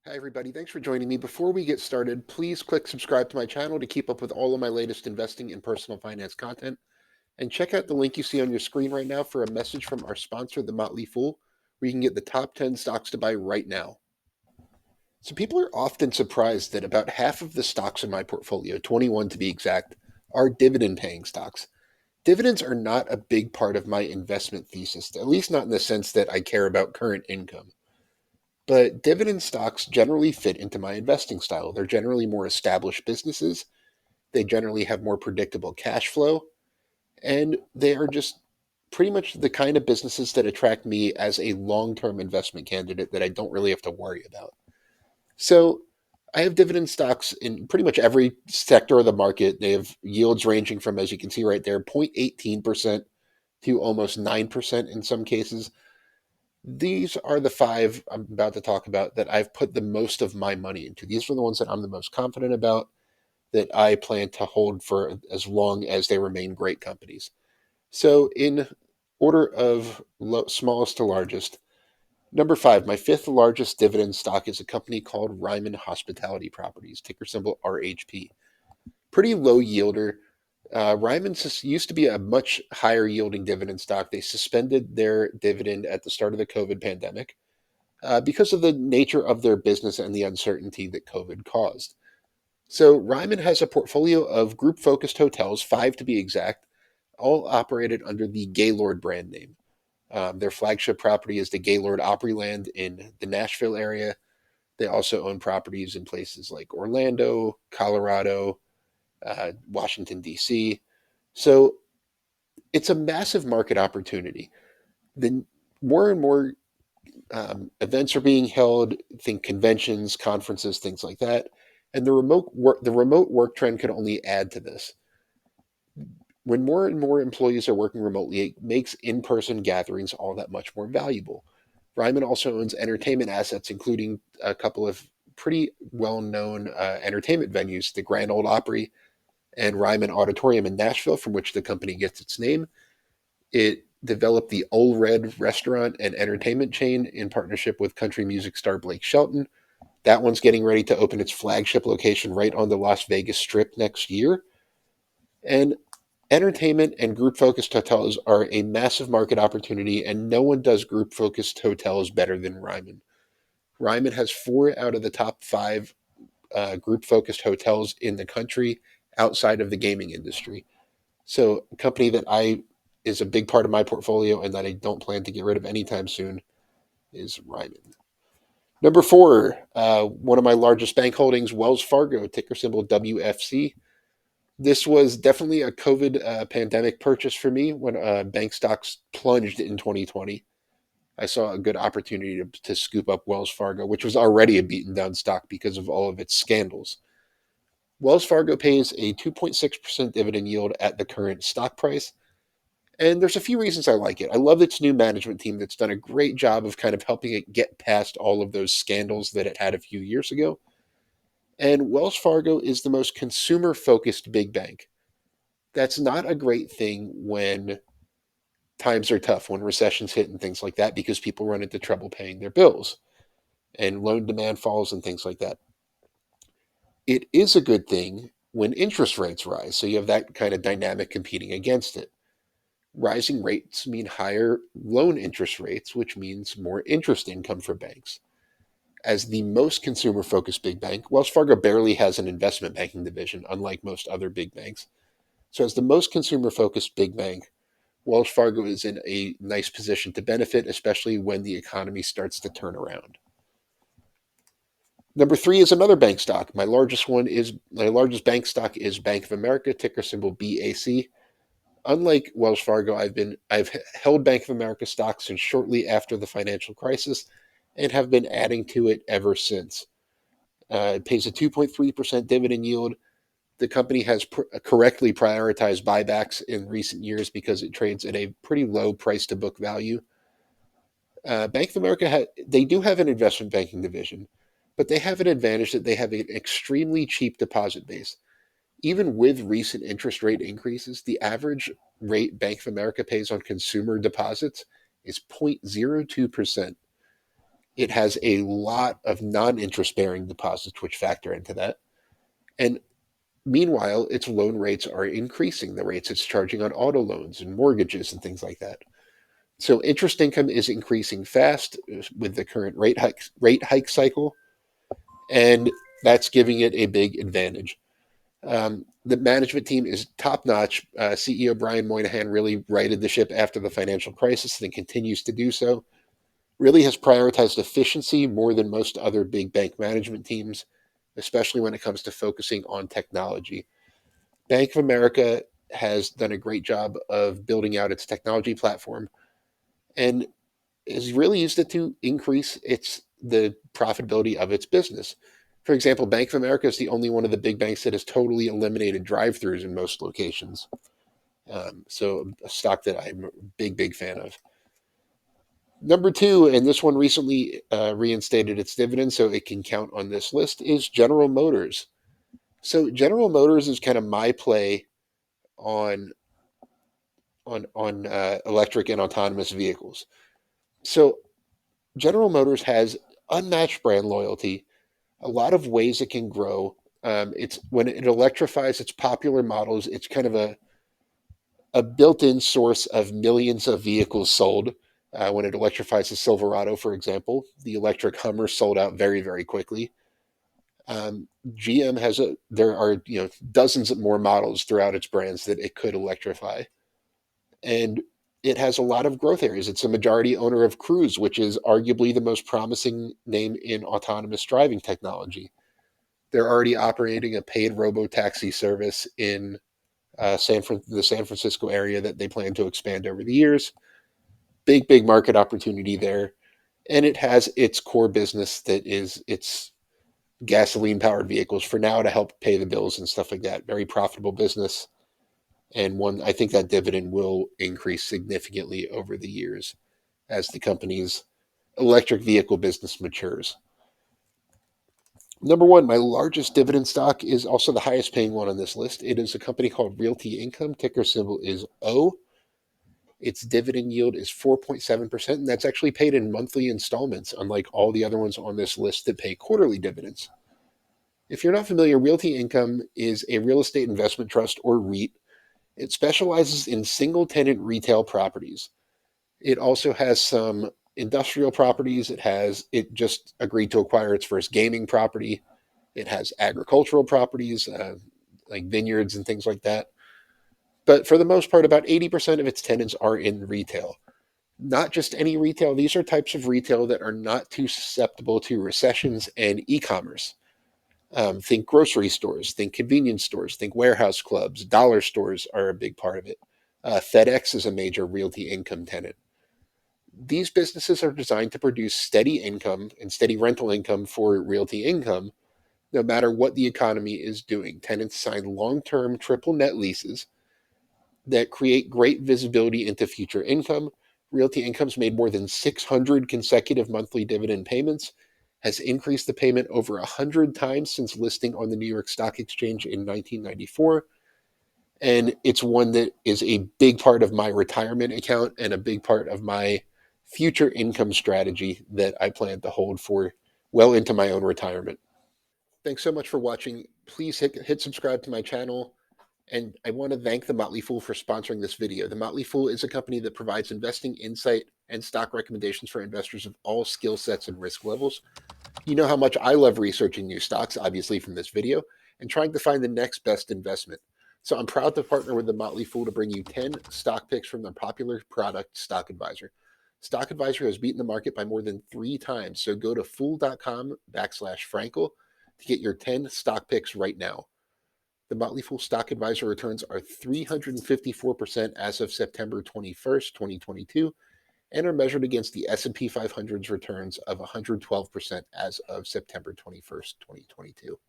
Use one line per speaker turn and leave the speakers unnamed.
Hi, everybody. Thanks for joining me. Before we get started, please click subscribe to my channel to keep up with all of my latest investing and personal finance content. And check out the link you see on your screen right now for a message from our sponsor, The Motley Fool, where you can get the top 10 stocks to buy right now. So, people are often surprised that about half of the stocks in my portfolio, 21 to be exact, are dividend paying stocks. Dividends are not a big part of my investment thesis, at least not in the sense that I care about current income. But dividend stocks generally fit into my investing style. They're generally more established businesses. They generally have more predictable cash flow. And they are just pretty much the kind of businesses that attract me as a long term investment candidate that I don't really have to worry about. So I have dividend stocks in pretty much every sector of the market. They have yields ranging from, as you can see right there, 0.18% to almost 9% in some cases. These are the five I'm about to talk about that I've put the most of my money into. These are the ones that I'm the most confident about, that I plan to hold for as long as they remain great companies. So, in order of smallest to largest, number five, my fifth largest dividend stock is a company called Ryman Hospitality Properties, ticker symbol RHP. Pretty low yielder. Ryman used to be a much higher yielding dividend stock. They suspended their dividend at the start of the COVID pandemic because of the nature of their business and the uncertainty that COVID caused. So Ryman has a portfolio of group-focused hotels, five to be exact, all operated under the Gaylord brand name. Their flagship property is the Gaylord Opryland in the Nashville area. They also own properties in places like Orlando, Colorado, Washington, D.C. So it's a massive market opportunity. The more and more events are being held, think conventions, conferences, things like that. And the remote work trend could only add to this. When more and more employees are working remotely, it makes in-person gatherings all that much more valuable. Ryman also owns entertainment assets, including a couple of pretty well-known entertainment venues, the Grand Ole Opry and Ryman Auditorium in Nashville, from which the company gets its name. It developed the Ole Red restaurant and entertainment chain in partnership with country music star Blake Shelton. That one's getting ready to open its flagship location right on the Las Vegas Strip next year. And entertainment and group focused hotels are a massive market opportunity, and no one does group focused hotels better than Ryman. Ryman has four out of the top five group focused hotels in the country outside of the gaming industry. So, a company that I is a big part of my portfolio and that I don't plan to get rid of anytime soon is Ryman. Number four, one of my largest bank holdings, Wells Fargo, ticker symbol WFC. This was definitely a COVID pandemic purchase for me when bank stocks plunged in 2020. I saw a good opportunity to scoop up Wells Fargo, which was already a beaten down stock because of all of its scandals. Wells Fargo pays a 2.6% dividend yield at the current stock price. And there's a few reasons I like it. I love its new management team that's done a great job of kind of helping it get past all of those scandals that it had a few years ago. And Wells Fargo is the most consumer focused big bank. That's not a great thing when times are tough, when recessions hit and things like that, because people run into trouble paying their bills and loan demand falls and things like that. It is a good thing when interest rates rise. So you have that kind of dynamic competing against it. Rising rates mean higher loan interest rates, which means more interest income for banks. As the most consumer focused big bank, Wells Fargo barely has an investment banking division, unlike most other big banks. So, as the most consumer focused big bank, Wells Fargo is in a nice position to benefit, especially when the economy starts to turn around. Number three is another bank stock. My largest bank stock is Bank of America, ticker symbol BAC. Unlike Wells Fargo, I've held Bank of America stock since shortly after the financial crisis and have been adding to it ever since. It pays a 2.3% dividend yield. The company has correctly prioritized buybacks in recent years because it trades at a pretty low price to book value. Bank of America they do have an investment banking division, but they have an advantage that they have an extremely cheap deposit base. Even with recent interest rate increases, the average rate Bank of America pays on consumer deposits is 0.02%. It has a lot of non-interest bearing deposits, which factor into that. And meanwhile, its loan rates are increasing, the rates it's charging on auto loans and mortgages and things like that. So interest income is increasing fast with the current rate hike cycle, and that's giving it a big advantage. The management team is top notch. CEO Brian Moynihan really righted the ship after the financial crisis and continues to do so. Really has prioritized efficiency more than most other big bank management teams, especially when it comes to focusing on technology. Bank of America has done a great job of building out its technology platform and has really used it to increase the profitability of its business. For example, Bank of America is the only one of the big banks that has totally eliminated drive-throughs in most locations. So a stock that I'm a big fan of. Number two, and this one recently reinstated its dividend, so it can count on this list, is General Motors. So General Motors is kind of my play on electric and autonomous vehicles. So General Motors has unmatched brand loyalty, a lot of ways it can grow. It's when it electrifies its popular models, it's kind of a built-in source of millions of vehicles sold. When it electrifies the Silverado, for example, the electric Hummer sold out very quickly. GM there are dozens of more models throughout its brands that it could electrify, and it has a lot of growth areas. It's a majority owner of Cruise, which is arguably the most promising name in autonomous driving technology. They're already operating a paid robo-taxi service in the San Francisco area that they plan to expand over the years. Big market opportunity there. And it has its core business that is its gasoline powered vehicles for now to help pay the bills and stuff like that. Very profitable business. And one, I think that dividend will increase significantly over the years as the company's electric vehicle business matures. Number one, my largest dividend stock is also the highest paying one on this list. It is a company called Realty Income. Ticker symbol is O. Its dividend yield is 4.7%, and that's actually paid in monthly installments, unlike all the other ones on this list that pay quarterly dividends. If you're not familiar, Realty Income is a real estate investment trust, or REIT. It specializes in single tenant retail properties. It also has some industrial properties. It just agreed to acquire its first gaming property. It has agricultural properties, like vineyards and things like that. But for the most part, about 80% of its tenants are in retail. Not just any retail, these are types of retail that are not too susceptible to recessions and e commerce. Think grocery stores, think convenience stores, think warehouse clubs, dollar stores are a big part of it. FedEx is a major Realty Income tenant. These businesses are designed to produce steady income and steady rental income for Realty Income, no matter what the economy is doing. Tenants sign long term triple net leases that create great visibility into future income. Realty Income's made more than 600 consecutive monthly dividend payments, has increased the payment over 100 times since listing on the New York Stock Exchange in 1994. And it's one that is a big part of my retirement account and a big part of my future income strategy that I plan to hold for well into my own retirement. Thanks so much for watching. Please hit subscribe to my channel. And I want to thank The Motley Fool for sponsoring this video. The Motley Fool is a company that provides investing insight and stock recommendations for investors of all skill sets and risk levels. You know how much I love researching new stocks, obviously from this video, and trying to find the next best investment. So I'm proud to partner with The Motley Fool to bring you 10 stock picks from the popular product Stock Advisor. Stock Advisor has beaten the market by more than 3 times. So go to fool.com/Frankel to get your 10 stock picks right now. The Motley Fool Stock Advisor returns are 354% as of September 21st, 2022, and are measured against the S&P 500's returns of 112% as of September 21st, 2022.